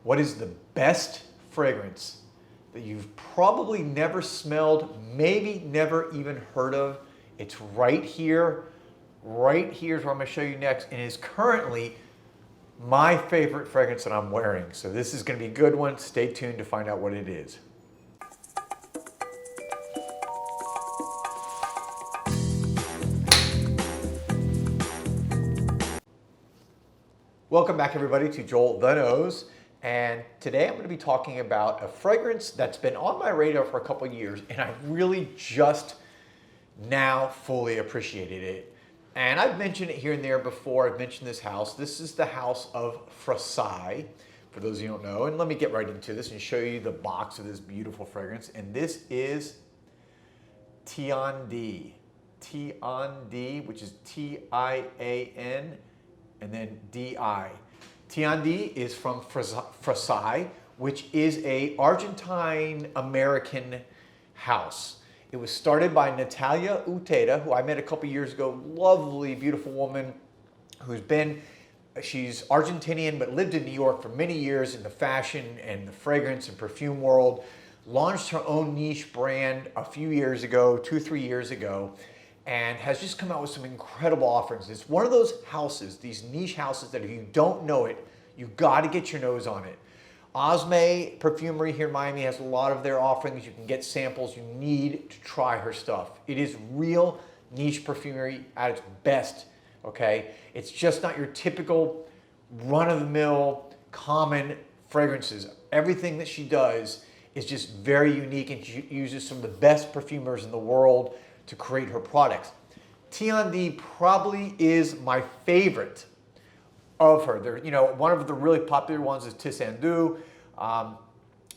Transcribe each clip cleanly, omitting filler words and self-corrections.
what is the best fragrance that you've probably never smelled, maybe never even heard of. It's right here. Right here is where I'm going to show you next, and is currently my favorite fragrance that I'm wearing. So this is going to be a good one. Stay tuned to find out what it is. Welcome back, everybody, to Joel the Nose. And today I'm going to be talking about a fragrance that's been on my radar for a couple of years, and I really just now fully appreciated it. And I've mentioned it here and there before. I've mentioned this house. This is the house of Frassai, for those of you who don't know. And let me get right into this and show you the box of this beautiful fragrance. And this is Tian, which is T-I-A-N, and then D-I. Tian is from Frassai, which is a Argentine-American house. It was started by Natalia Uteda, who I met a couple years ago. Lovely, beautiful woman she's Argentinian but lived in New York for many years in the fashion and the fragrance and perfume world. Launched her own niche brand a few years ago, 2-3 years ago, and has just come out with some incredible offerings. It's one of those houses, these niche houses, that if you don't know it, you got to get your nose on it. Osme Perfumery here in Miami has a lot of their offerings. You can get samples. You need to try her stuff. It is real niche perfumery at its best, okay? It's just not your typical run-of-the-mill common fragrances. Everything that she does is just very unique, and she uses some of the best perfumers in the world to create her products. Tian probably is my favorite of her. One of the really popular ones is Tissandu,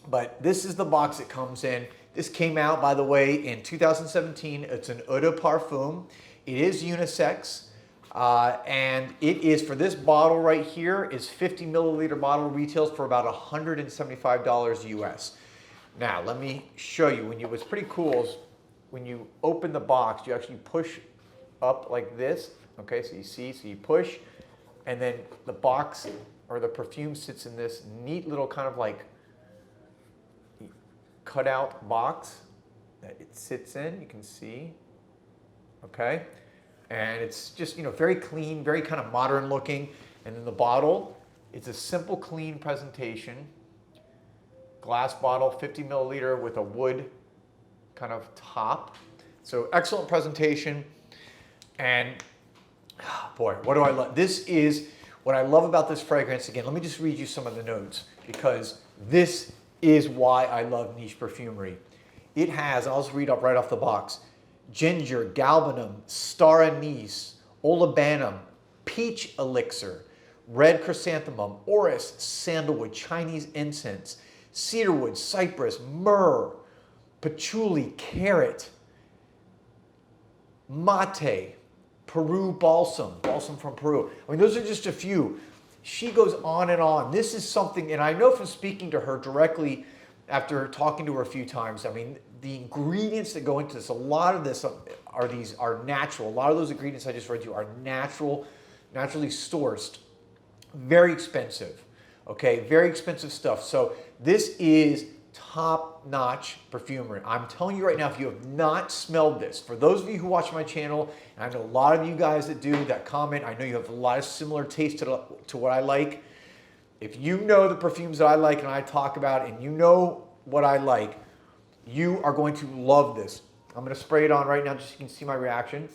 but this is the box it comes in. This came out, by the way, in 2017. It's an eau de parfum. It is unisex, and it is, for this bottle right here, is 50 milliliter bottle, retails for about $175 US. Now, let me show you. What's pretty cool is when you open the box, you actually push up like this. Okay, so you push, and then the box or the perfume sits in this neat little kind of like cutout box that it sits in. You can see, okay? And it's just, very clean, very kind of modern looking. And then the bottle, it's a simple, clean presentation. Glass bottle, 50 milliliter with a wood kind of top. So excellent presentation. And boy, what do I love? This is what I love about this fragrance. Again, let me just read you some of the notes, because this is why I love niche perfumery. It has, I'll just read up right off the box, ginger, galbanum, star anise, olibanum, peach elixir, red chrysanthemum, orris, sandalwood, Chinese incense, cedarwood, cypress, myrrh, patchouli, carrot, mate, Peru balsam from Peru. I mean, those are just a few. She goes on and on. This is something, and I know from speaking to her directly after talking to her a few times, I mean, the ingredients that go into this, a lot of this are natural. A lot of those ingredients I just read you are naturally sourced. Very expensive, okay? Very expensive stuff. So this is top-notch perfumery. I'm telling you right now, if you have not smelled this, for those of you who watch my channel, and I know a lot of you guys that do, that comment, I know you have a lot of similar taste to what I like. If you know the perfumes that I like and I talk about, and you know what I like, you are going to love this. I'm going to spray it on right now just so you can see my reaction.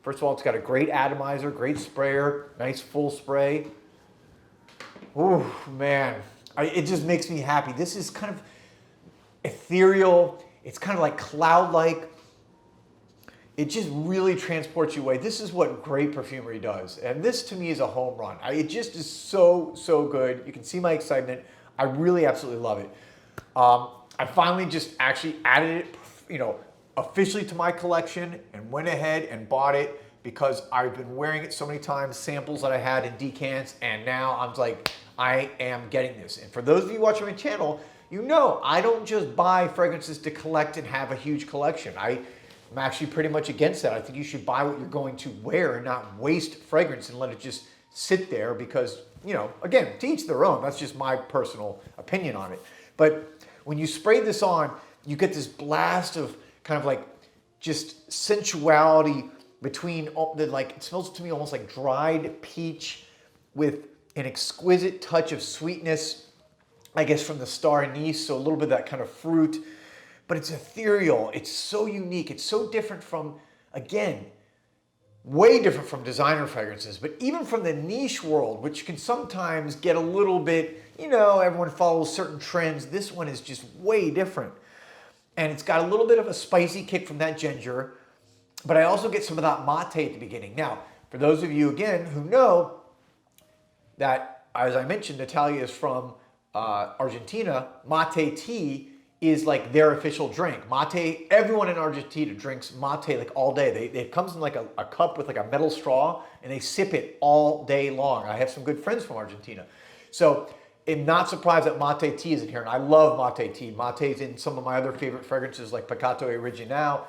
First of all, it's got a great atomizer, great sprayer, nice full spray. Ooh, man. It just makes me happy. This is kind of ethereal. It's kind of like cloud-like. It just really transports you away. This is what great perfumery does. And this, to me, is a home run. It just is so, so good. You can see my excitement. I really absolutely love it. I finally just actually added it, officially to my collection, and went ahead and bought it because I've been wearing it so many times, samples that I had in decants, and now I'm like, I am getting this. And for those of you watching my channel, you know I don't just buy fragrances to collect and have a huge collection. I'm actually pretty much against that. I think you should buy what you're going to wear and not waste fragrance and let it just sit there because, you know, again, to each their own. That's just my personal opinion on it. But when you spray this on, you get this blast of kind of like just sensuality between the, like, it smells to me almost like dried peach with an exquisite touch of sweetness, I guess, from the star anise, so a little bit of that kind of fruit. But it's ethereal. It's so unique. It's so different from, again, way different from designer fragrances, but even from the niche world, which can sometimes get a little bit, you know, everyone follows certain trends. This one is just way different. And it's got a little bit of a spicy kick from that ginger, but I also get some of that mate at the beginning. Now, for those of you, again, who know that, as I mentioned, Natalia is from Argentina, mate tea is like their official drink. Mate, everyone in Argentina drinks mate like all day. It comes in like a cup with like a metal straw, and they sip it all day long. I have some good friends from Argentina. So I'm not surprised that mate tea is in here, and I love mate tea. Mate is in some of my other favorite fragrances like Peccato Original,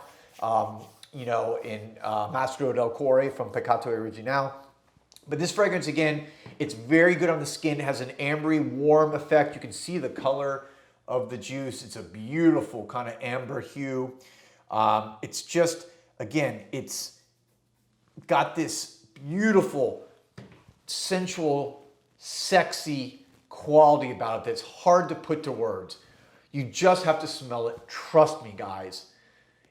you know, in Mastro del Core from Peccato Original. But this fragrance, again, it's very good on the skin. It has an ambery, warm effect. You can see the color of the juice. It's a beautiful kind of amber hue. It's just, again, it's got this beautiful, sensual, sexy quality about it that's hard to put to words. You just have to smell it. Trust me, guys.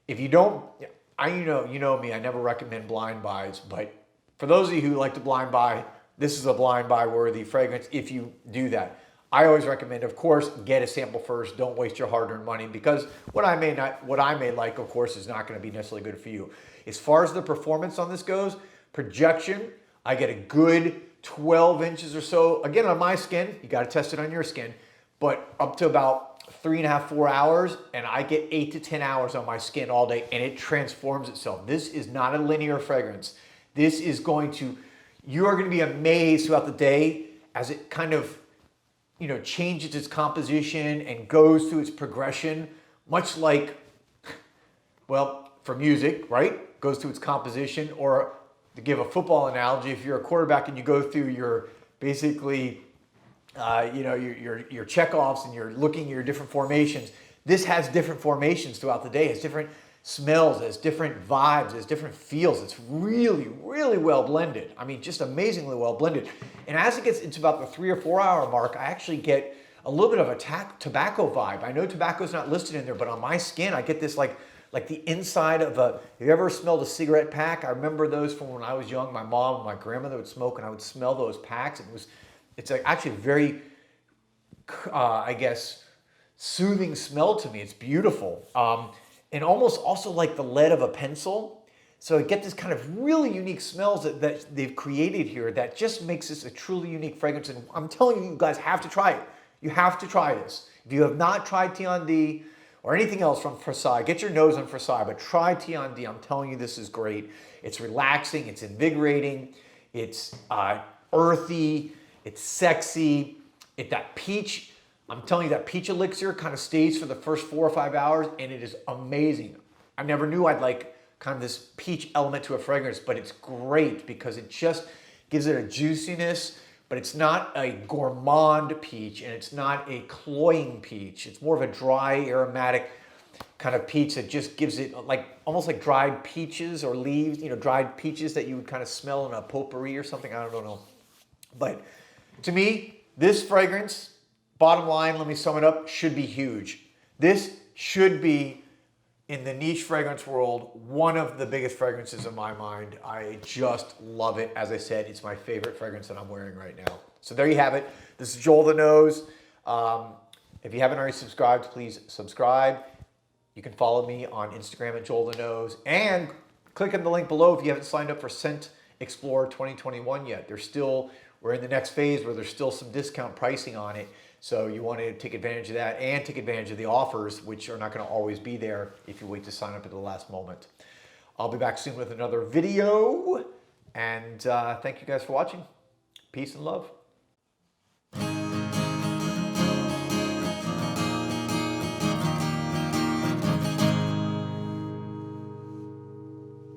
If you don't, you know me, I never recommend blind buys, but for those of you who like to blind buy, this is a blind buy worthy fragrance if you do that. I always recommend, of course, get a sample first. Don't waste your hard-earned money, because what I may like, of course, is not going to be necessarily good for you. As far as the performance on this goes, projection, I get a good 12 inches or so. Again, on my skin, you got to test it on your skin, but up to about 3.5, 4 hours, and I get 8 to 10 hours on my skin all day, and it transforms itself. This is not a linear fragrance. This is you are going to be amazed throughout the day as it kind of, you know, changes its composition and goes through its progression, much like, well, for music, right? Goes through its composition, or to give a football analogy, if you're a quarterback and you go through your, basically, you know, your checkoffs and you're looking at your different formations, this has different formations throughout the day. It's different smells, it has different vibes, it has different feels. It's really, really well blended. I mean, just amazingly well blended. And as it gets into about the 3 or 4 hour mark, I actually get a little bit of a tobacco vibe. I know tobacco's not listed in there, but on my skin, I get this like the inside of a, have you ever smelled a cigarette pack? I remember those from when I was young. My mom and my grandmother would smoke, and I would smell those packs. It's like actually a very, I guess, soothing smell to me. It's beautiful. And almost also like the lead of a pencil. So I get this kind of really unique smells that they've created here that just makes this a truly unique fragrance. And I'm telling you, you guys have to try it. You have to try this. If you have not tried Tian D or anything else from Frassai, get your nose on Frassai, but try Tian D. I'm telling you, this is great. It's relaxing, it's invigorating, it's earthy, it's sexy. That peach, I'm telling you, that peach elixir kind of stays for the first 4 or 5 hours, and it is amazing. I never knew I'd like kind of this peach element to a fragrance, but it's great because it just gives it a juiciness, but it's not a gourmand peach, and it's not a cloying peach. It's more of a dry, aromatic kind of peach that just gives it like almost like dried peaches or leaves, you know, dried peaches that you would kind of smell in a potpourri or something. I don't know. But to me, this fragrance, bottom line, let me sum it up, should be huge. This should be, in the niche fragrance world, one of the biggest fragrances in my mind. I just love it. As I said, it's my favorite fragrance that I'm wearing right now. So there you have it. This is Joel the Nose. If you haven't already subscribed, please subscribe. You can follow me on Instagram at JoelTheNose, and click on the link below if you haven't signed up for ScentXplore 2021 yet. We're in the next phase where there's still some discount pricing on it. So you want to take advantage of that and take advantage of the offers, which are not going to always be there if you wait to sign up at the last moment. I'll be back soon with another video, and thank you guys for watching. Peace and love.